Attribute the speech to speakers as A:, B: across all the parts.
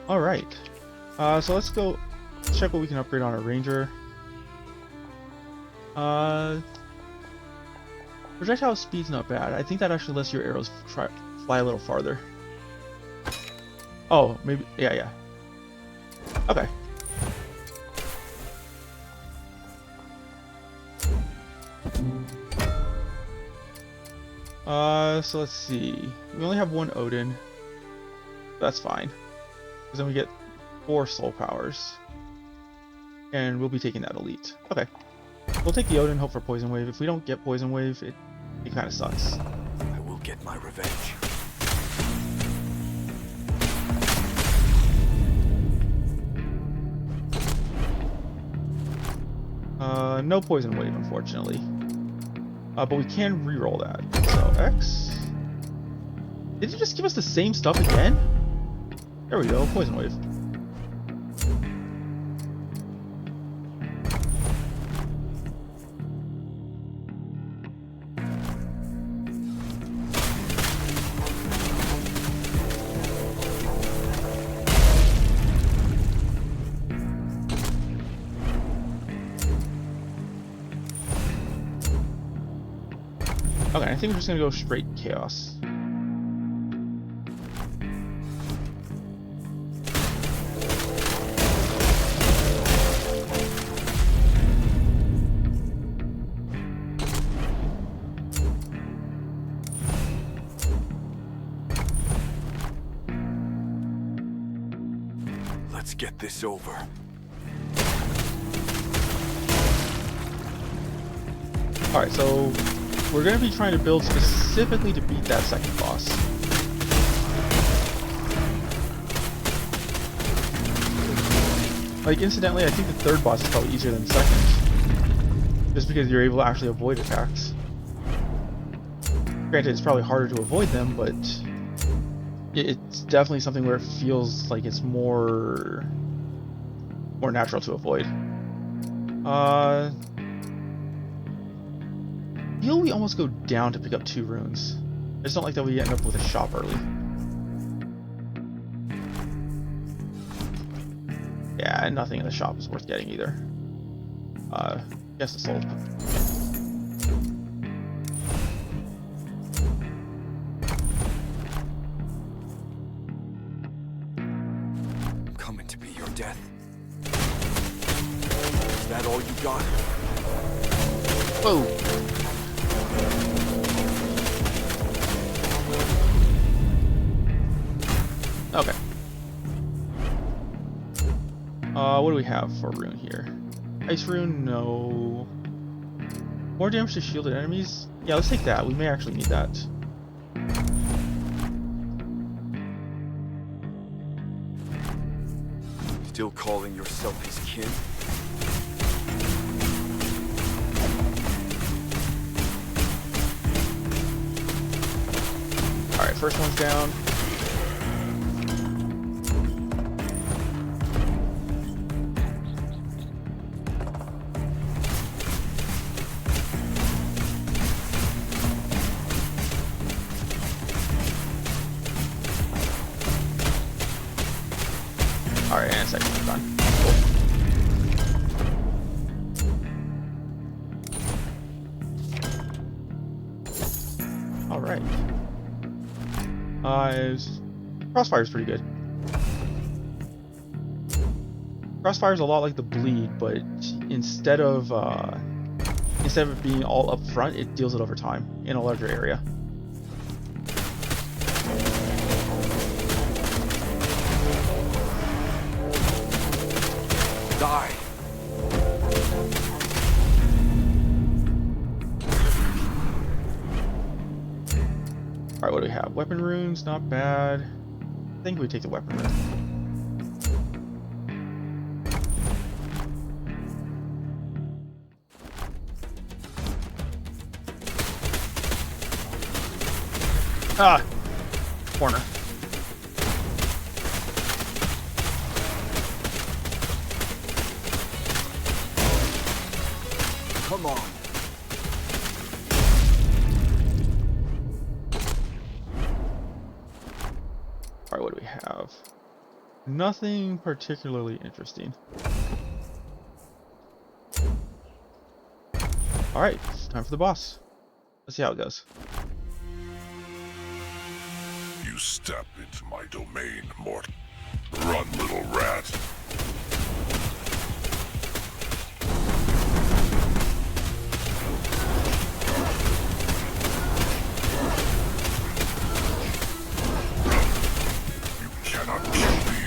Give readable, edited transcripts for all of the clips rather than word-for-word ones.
A: All right. So let's go check what we can upgrade on our ranger. Uh, projectile speed's not bad. I think that actually lets your arrows fly a little farther. Oh, maybe. Yeah, yeah. Okay. So let's see. We only have one Odin. That's fine. Because then we get 4 soul powers. And we'll be taking that elite. Okay. We'll take the Odin, hope for Poison Wave. If we don't get Poison Wave, it kind of sucks.
B: I will get my revenge.
A: No Poison Wave, unfortunately. But we can reroll that. So, X. Did he just give us the same stuff again? There we go, Poison Wave. Okay, I think we're just gonna go straight Chaos.
B: Let's get this over.
A: Alright, so we're going to be trying to build specifically to beat that second boss. Like, incidentally, I think the third boss is probably easier than the second. Just because you're able to actually avoid attacks. Granted, it's probably harder to avoid them, but it's definitely something where it feels like it's more natural to avoid. Feel we almost go down to pick up 2 runes. I just don't like that we end up with a shop early. Yeah, and nothing in the shop is worth getting either. Guess it's sold.
B: I'm coming to be your death. Is that all you got?
A: Whoa! Okay. What do we have for rune here? Ice rune, no. More damage to shielded enemies? Yeah, let's take that. We may actually need that.
B: Still calling yourself his kin?
A: Alright, first one's down. Alright, and second one's done. Cool. Alright. Crossfire's pretty good. Crossfire's a lot like the bleed, but instead of it being all up front, it deals it over time in a larger area.
B: Die!
A: Alright, what do we have? Weapon runes, not bad. I think we take the weapon rune. Ah! Corner.
B: Come on.
A: Alright, what do we have? Nothing particularly interesting. Alright, time for the boss. Let's see how it goes.
C: You step into my domain, Mort. Run, little rat. You cannot kill me.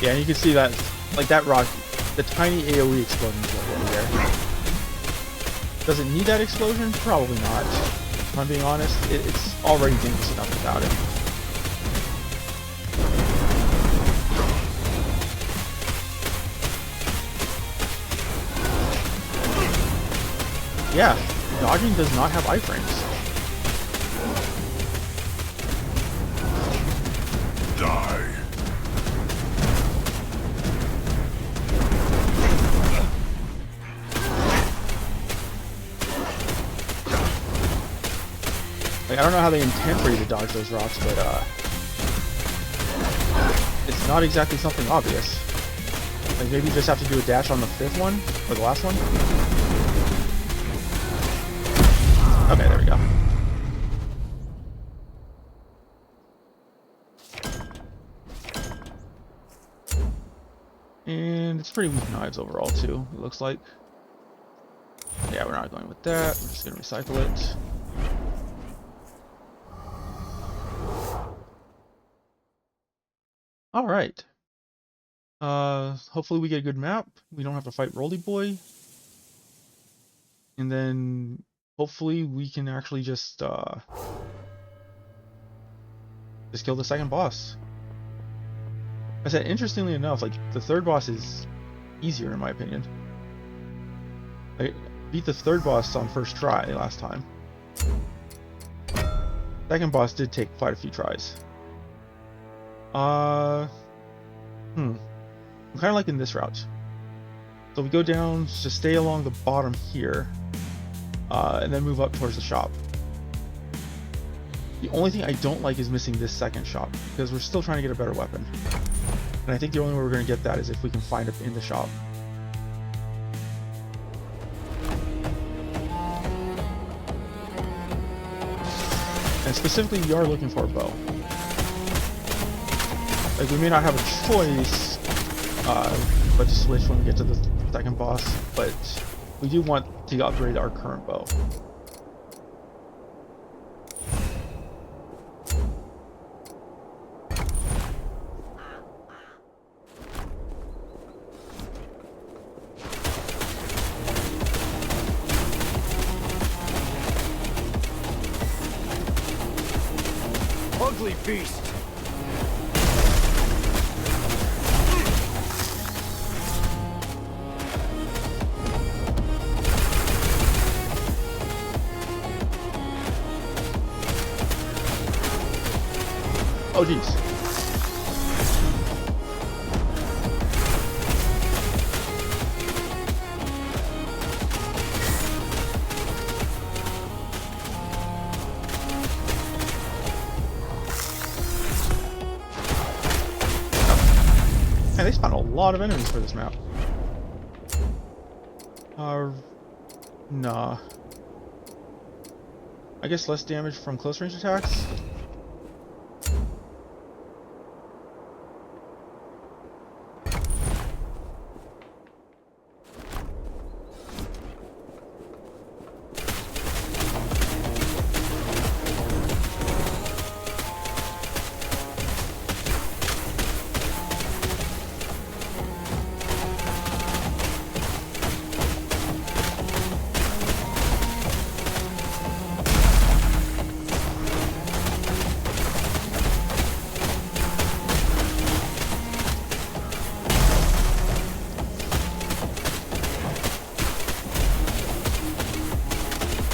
A: Yeah, and you can see that, like that rock, the tiny AoE explosions over there. Does it need that explosion? Probably not. If I'm being honest, it's already dangerous enough without it. Yeah, dodging does not have iframes.
C: Die.
A: Like, I don't know how they intend for you to dodge those rocks, but it's not exactly something obvious. Like maybe you just have to do a dash on the 5th one, or the last one. Okay, there we go. And it's pretty weak knives overall too, it looks like. Yeah, we're not going with that. We're just gonna recycle it. Alright. Hopefully we get a good map. We don't have to fight Roly Boy. And then hopefully we can actually just kill the second boss. I said, interestingly enough, like the third boss is easier in my opinion. I beat the third boss on first try last time. Second boss did take quite a few tries. I'm kind of liking this route. So we go down, just stay along the bottom here, and then move up towards the shop. The only thing I don't like is missing this second shop, because we're still trying to get a better weapon. And I think the only way we're going to get that is if we can find it in the shop. And specifically, we are looking for a bow. Like, we may not have a choice, but to switch when we get to the second boss, but we do want to upgrade our current bow.
B: Ugly beast!
A: Oh, jeez. Man, they spawned a lot of enemies for this map. Nah. I guess less damage from close range attacks?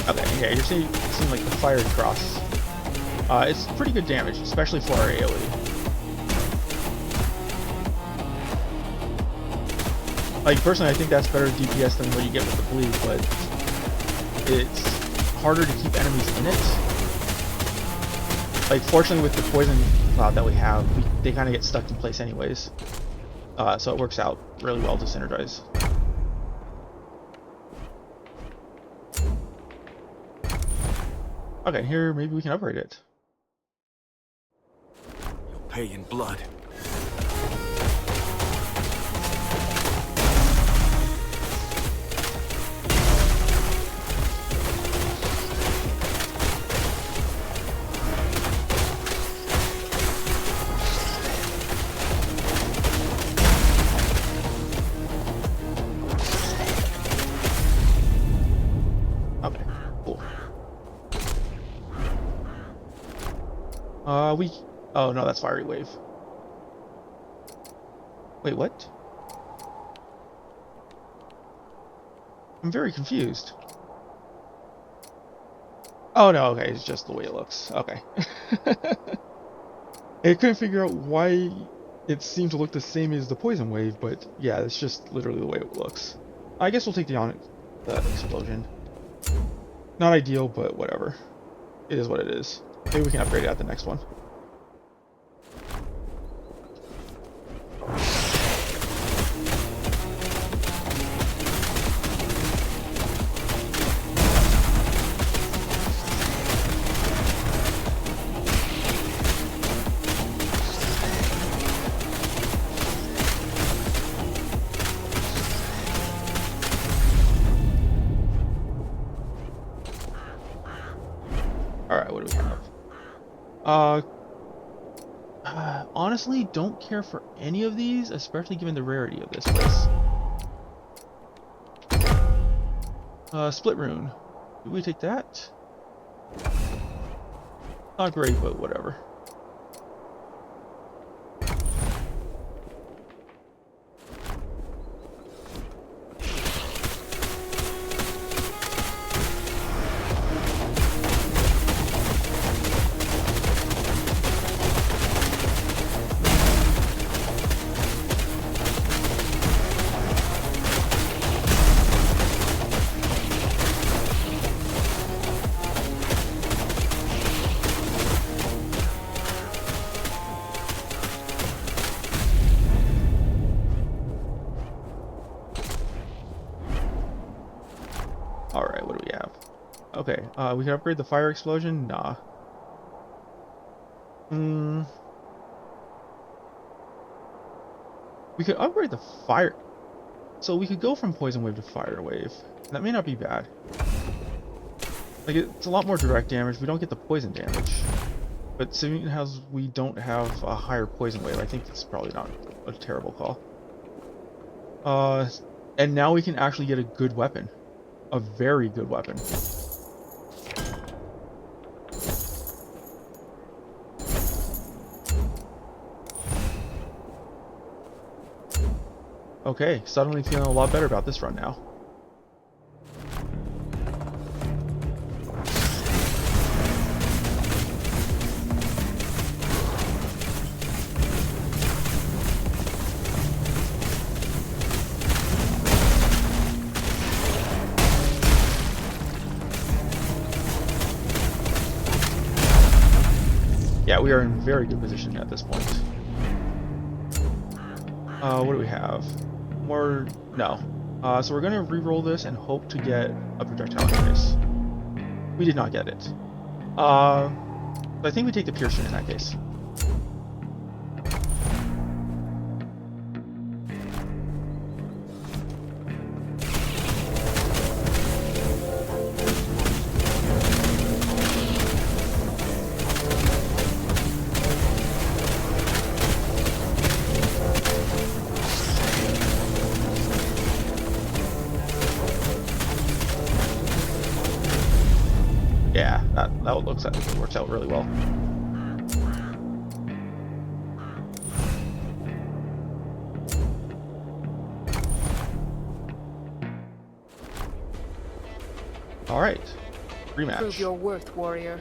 A: Okay, yeah, you're seeing like the fiery cross. It's pretty good damage, especially for our AoE. Like, personally, I think that's better DPS than what you get with the bleed, but it's harder to keep enemies in it. Like, fortunately, with the poison cloud that we have, they kind of get stuck in place anyways. So it works out really well to synergize. Okay, here, maybe we can upgrade it.
B: You'll pay in blood.
A: Okay, cool. Oh no, that's Fiery Wave. Wait, what? I'm very confused. Oh no, okay, it's just the way it looks. Okay. I couldn't figure out why it seemed to look the same as the Poison Wave, but yeah, it's just literally the way it looks. I guess we'll take the explosion. Not ideal, but whatever. It is what it is. Maybe we can upgrade it at the next one. Alright, what do we have? Honestly, don't care for any of these, especially given the rarity of this place. Split Rune. Do we take that? Not great, but whatever. Alright, what do we have? Okay, we can upgrade the fire explosion? Nah. We could upgrade the fire... So we could go from Poison Wave to Fire Wave. That may not be bad. Like, it's a lot more direct damage. We don't get the poison damage. But seeing as we don't have a higher Poison Wave, I think it's probably not a terrible call. And now we can actually get a good weapon. A very good weapon. Okay, suddenly feeling a lot better about this run now. Yeah, we are in very good position at this point. What do we have? More... No. So we're gonna re-roll this and hope to get a projectile increase. We did not get it. So I think we take the Piercing in that case. Yeah, that works out really well. All right, rematch.
D: Prove your worth, warrior.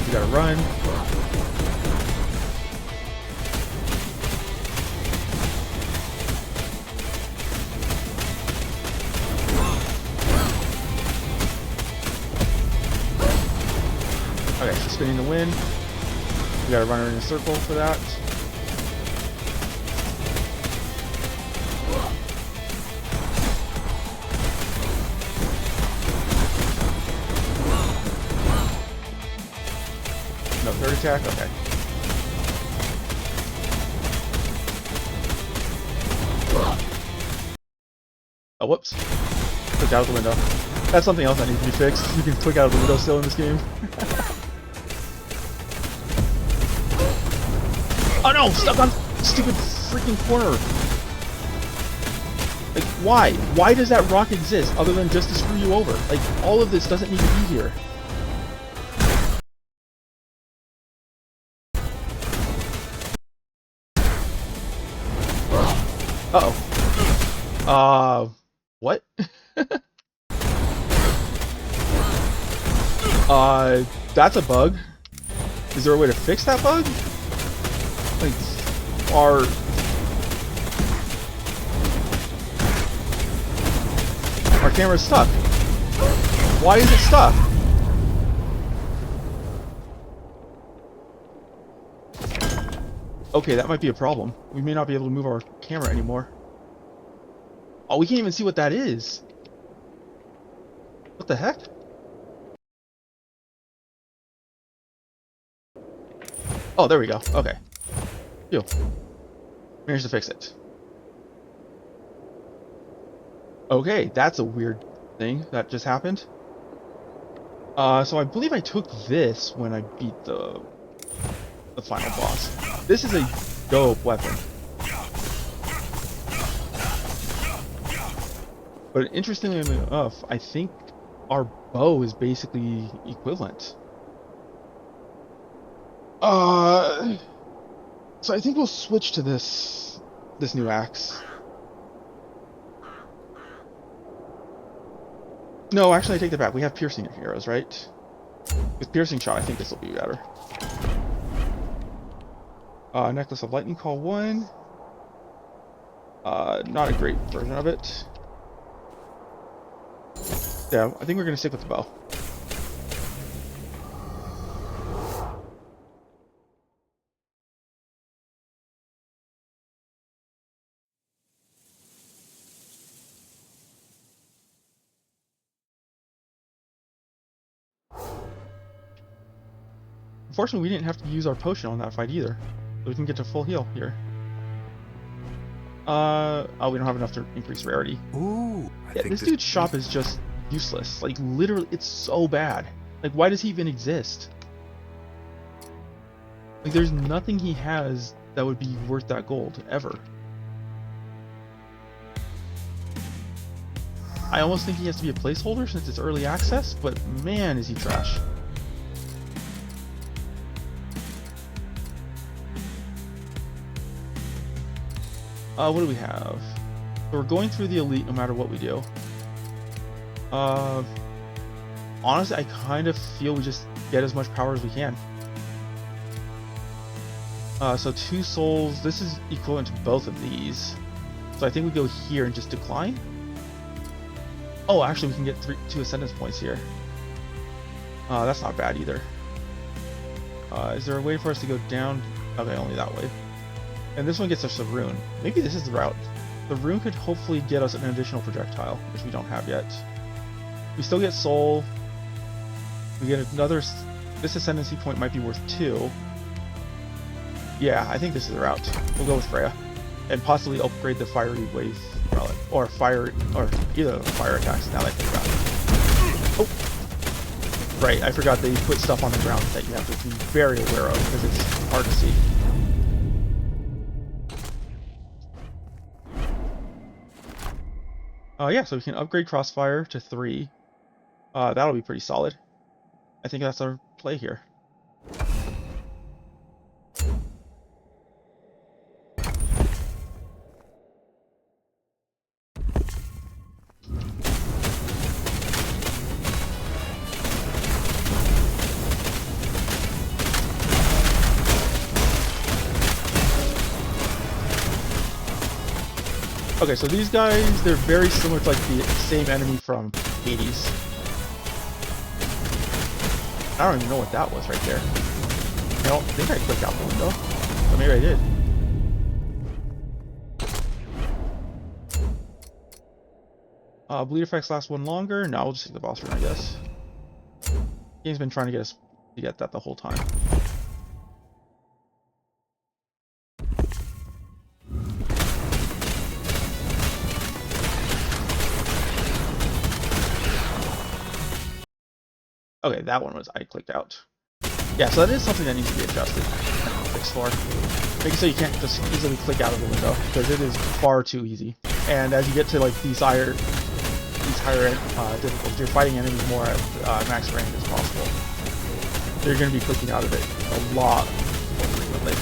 A: We gotta run. Okay, she's spinning the wind. We gotta run her in a circle for that. No third attack? Okay. Oh, whoops. Clicked out of the window. That's something else that needs to be fixed. You can click out of the window still in this game. Oh no! Stuck on stupid freaking corner! Like, why? Why does that rock exist other than just to screw you over? Like, all of this doesn't need to be here. Uh-oh. What? That's a bug. Is there a way to fix that bug? Like, our camera's stuck. Why is it stuck? Okay, that might be a problem. We may not be able to move our camera anymore. Oh, we can't even see what that is. What the heck? Oh, there we go. Okay. Phew. Managed to fix it. Okay, that's a weird thing that just happened. So I believe I took this when I beat the final boss. This is a dope weapon. But interestingly enough, I think our bow is basically equivalent. So I think we'll switch to this new axe. No, actually I take that back. We have piercing arrows, right? With piercing shot, I think this will be better. Necklace of Lightning Call 1. Not a great version of it. Yeah, I think we're gonna stick with the bow. Unfortunately, we didn't have to use our potion on that fight either. So we can get to full heal here. Oh, we don't have enough to increase rarity.
B: Ooh,
A: Yeah, this dude's shop is just useless. Like, literally, it's so bad. Like, why does he even exist? Like, there's nothing he has that would be worth that gold, ever. I almost think he has to be a placeholder since it's early access, but man, is he trash. What do we have? So we're going through the elite no matter what we do. Honestly, I kind of feel we just get as much power as we can. So 2 souls, this is equivalent to both of these. So I think we go here and just decline. Oh, actually we can get 2 ascendance points here. That's not bad either. Is there a way for us to go down? Okay, only that way. And this one gets us a rune. Maybe this is the route. The rune could hopefully get us an additional projectile, which we don't have yet. We still get soul. We get another... This ascendancy point might be worth 2. Yeah, I think this is the route. We'll go with Freya. And possibly upgrade the fiery wave relic. Or fire... Or either fire attacks, now that I think about it. Oh! Right, I forgot they put stuff on the ground that you have to be very aware of, because it's hard to see. Yeah, so we can upgrade Crossfire to 3. That'll be pretty solid. I think that's our play here. Okay, so these guys, they're very similar to like the same enemy from Hades. I don't even know what that was right there. I don't think I clicked out the window. But maybe I did. Bleed effects last one longer. No, we'll just take the boss room, I guess. Game's been trying to get us to get that the whole time. Okay, that one was I clicked out. Yeah, so that is something that needs to be adjusted. Fixed for. Make it so you can't just easily click out of the window, because it is far too easy. And as you get to like these higher difficulties, you're fighting enemies more at max range as possible. So you're going to be clicking out of it a lot more frequently.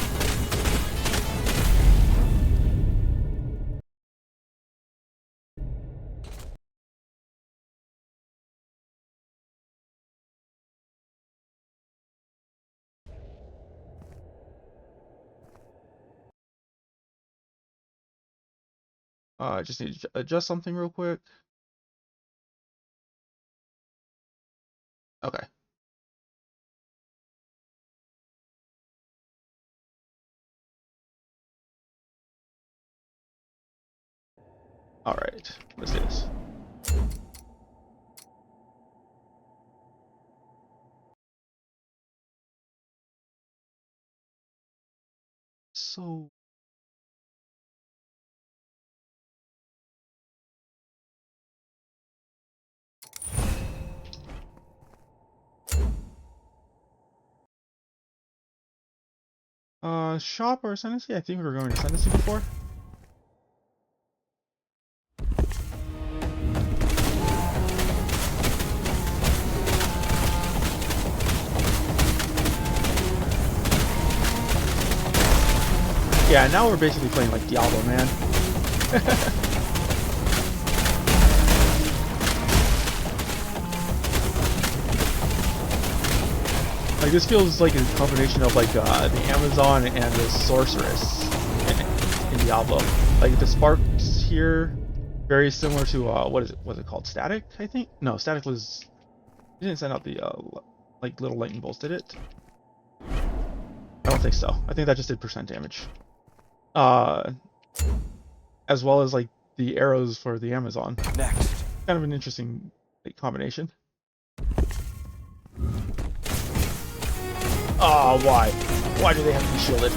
A: I just need to adjust something real quick. Okay. Alright, let's do this. So... shop or ascendancy? I think we were going to ascendancy before. Yeah, now we're basically playing like Diablo, man. Like, this feels like a combination of like the Amazon and the Sorceress in Diablo. Like the sparks here, very similar to what is it? What's it called? Static, I think. No, Static was. It didn't send out the like little lightning bolts, did it? I don't think so. I think that just did percent damage. As well as like the arrows for the Amazon.
B: Next.
A: Kind of an interesting like, combination. Oh, why? Why do they have to be shielded?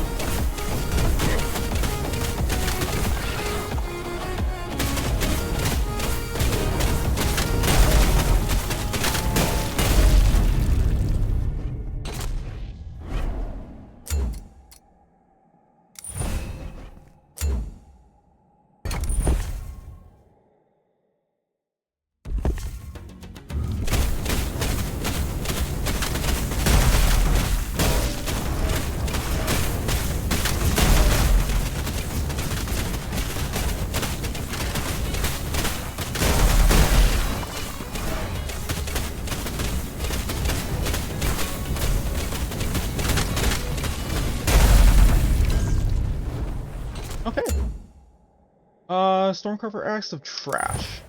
A: Okay. Stormcarver Axe of Trash.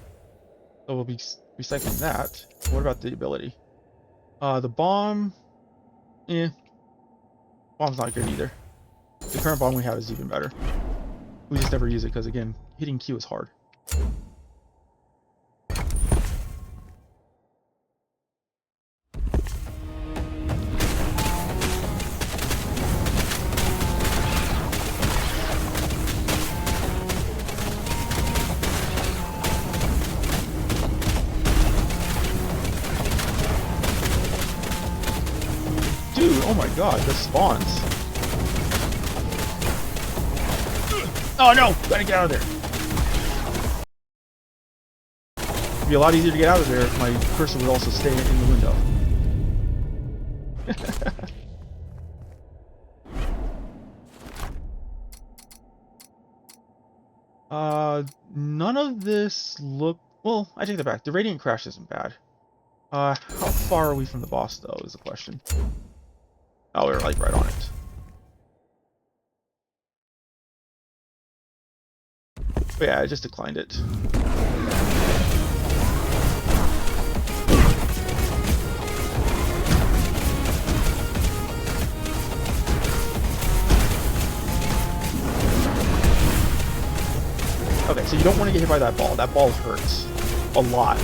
A: So we'll be recycling that. What about the ability? The bomb... Eh. Bomb's not good either. The current bomb we have is even better. We just never use it because, again, hitting Q is hard. Dude, oh my god, this spawns. Oh no! Gotta get out of there! It'd be a lot easier to get out of there if my cursor would also stay in the window. None of this look... Well, I take that back. The Radiant Crash isn't bad. How far are we from the boss, though, is the question. Oh, we were, like, right on it. But yeah, I just declined it. you don't want to get hit by that ball. That ball hurts a lot.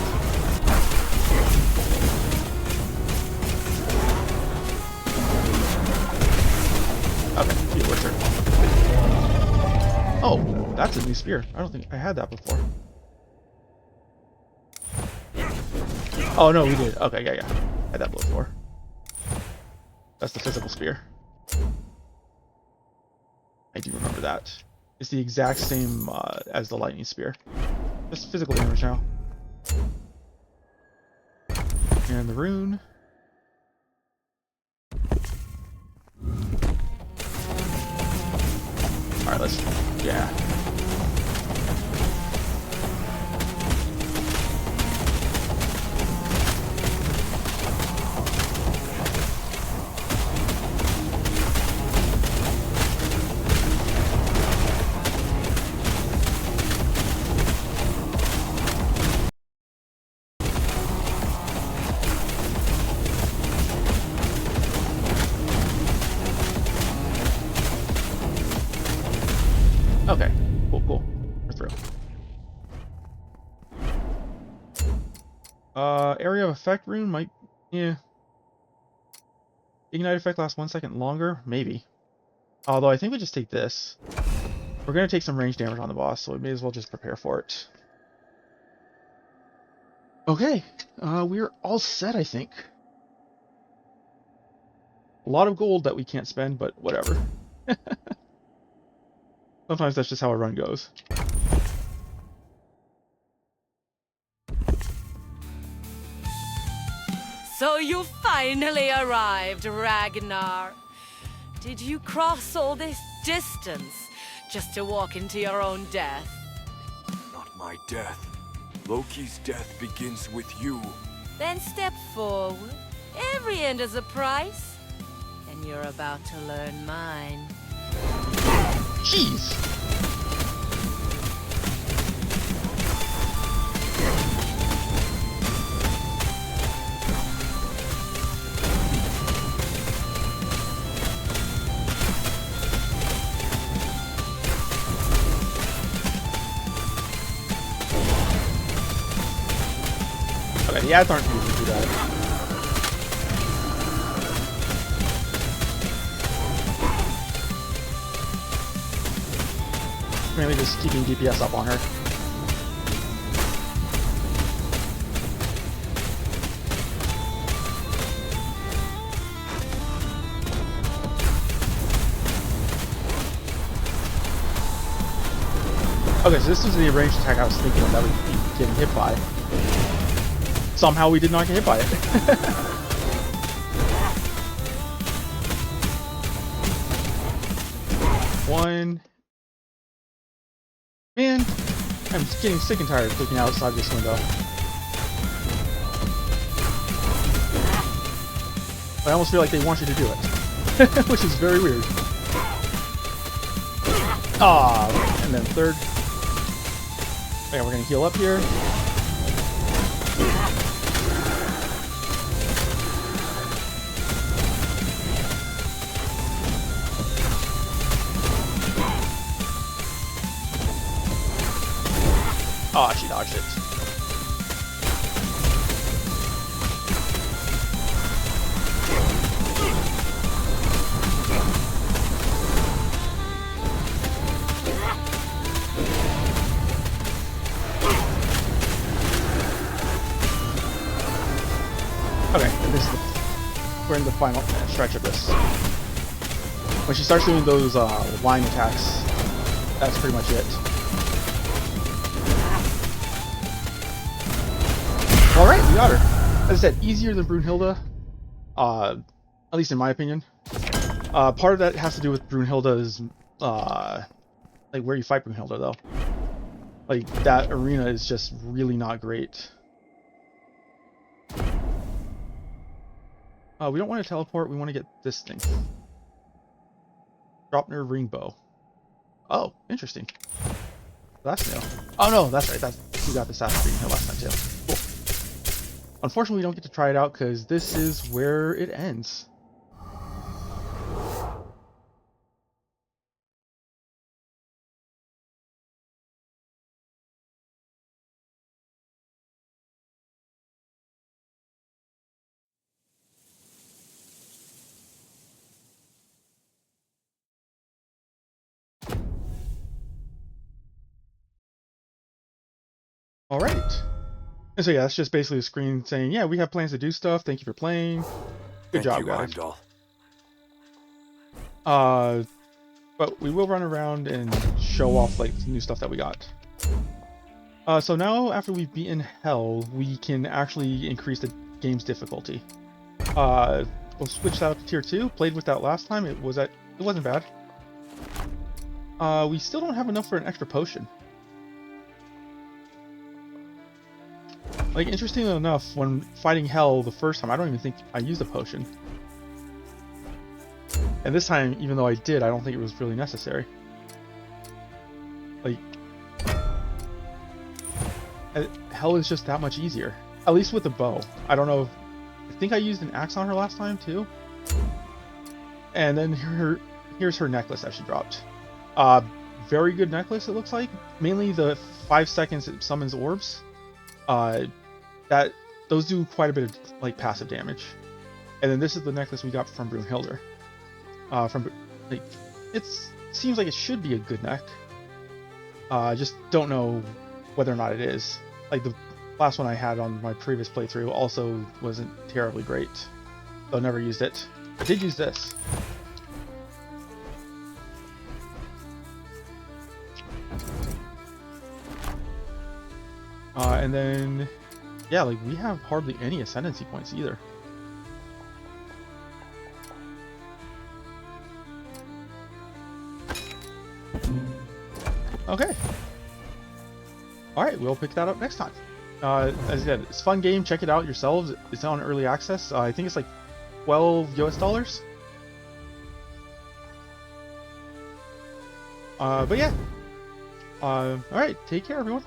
A: Okay, feet works her. Oh, that's a new spear. I don't think I had that before. Oh no, we did. Okay, yeah. I had that before. That's the physical spear. I do remember that. It's the exact same as the lightning spear. Just physical damage now. And the rune. Alright, let's... yeah. Okay, cool. We're through. Area of effect rune might... yeah. Ignite effect lasts 1 second longer? Maybe. Although I think we just take this. We're going to take some range damage on the boss, so we may as well just prepare for it. Okay, we're all set, I think. A lot of gold that we can't spend, but whatever. Sometimes that's just how a run goes.
D: So you finally arrived, Ragnar. Did you cross all this distance just to walk into your own death?
B: Not my death. Loki's death begins with you.
D: Then step forward. Every end has a price. And you're about to learn mine.
A: Jeez! Okay, the ads aren't usually too bad. Mainly just keeping DPS up on her. Okay, so this was the ranged attack I was thinking of that we'd be getting hit by. Somehow we did not get hit by it. One. Man, I'm just getting sick and tired of looking outside this window. I almost feel like they want you to do it. Which is very weird. Ah, and then third. Okay, we're gonna heal up here. Oh, she dodged it. Okay, and this is we're in the final stretch of this. When she starts doing those line attacks, that's pretty much it. Alright, we got her. As I said, easier than Brunhilde. At least in my opinion. Part of that has to do with Brunhilde's, like where you fight Brunhilde though. Like, that arena is just really not great. We don't want to teleport, we want to get this thing. Dropner ring bow. Oh, interesting. That's new. Oh no, that's right, we got this after Brunhilde last time too. Cool. Unfortunately, we don't get to try it out because this is where it ends. All right. And so yeah, that's just basically a screen saying, yeah, we have plans to do stuff. Thank you for playing. Good
B: Thank
A: job,
B: you,
A: guys.
B: Heimdall.
A: But we will run around and show off like the new stuff that we got. So now after we've beaten Hell, we can actually increase the game's difficulty. We'll switch that up to tier 2. Played with that last time. It wasn't bad. We still don't have enough for an extra potion. Like, interestingly enough, when fighting Hell the first time, I don't even think I used a potion. And this time, even though I did, I don't think it was really necessary. Like, Hell is just that much easier. At least with the bow. I don't know. I think I used an axe on her last time, too. And then here's her necklace that she dropped. Very good necklace, it looks like. Mainly the 5 seconds it summons orbs. Those do quite a bit of like passive damage. And then this is the necklace we got from Brunhilde. It seems like it should be a good neck. I just don't know whether or not it is. Like the last one I had on my previous playthrough also wasn't terribly great, so I never used it. I did use this. And then, yeah, like we have hardly any ascendancy points either. Okay. Alright, we'll pick that up next time. As I said, it's a fun game. Check it out yourselves. It's on early access. I think it's like $12 US. But yeah. Alright, take care, everyone.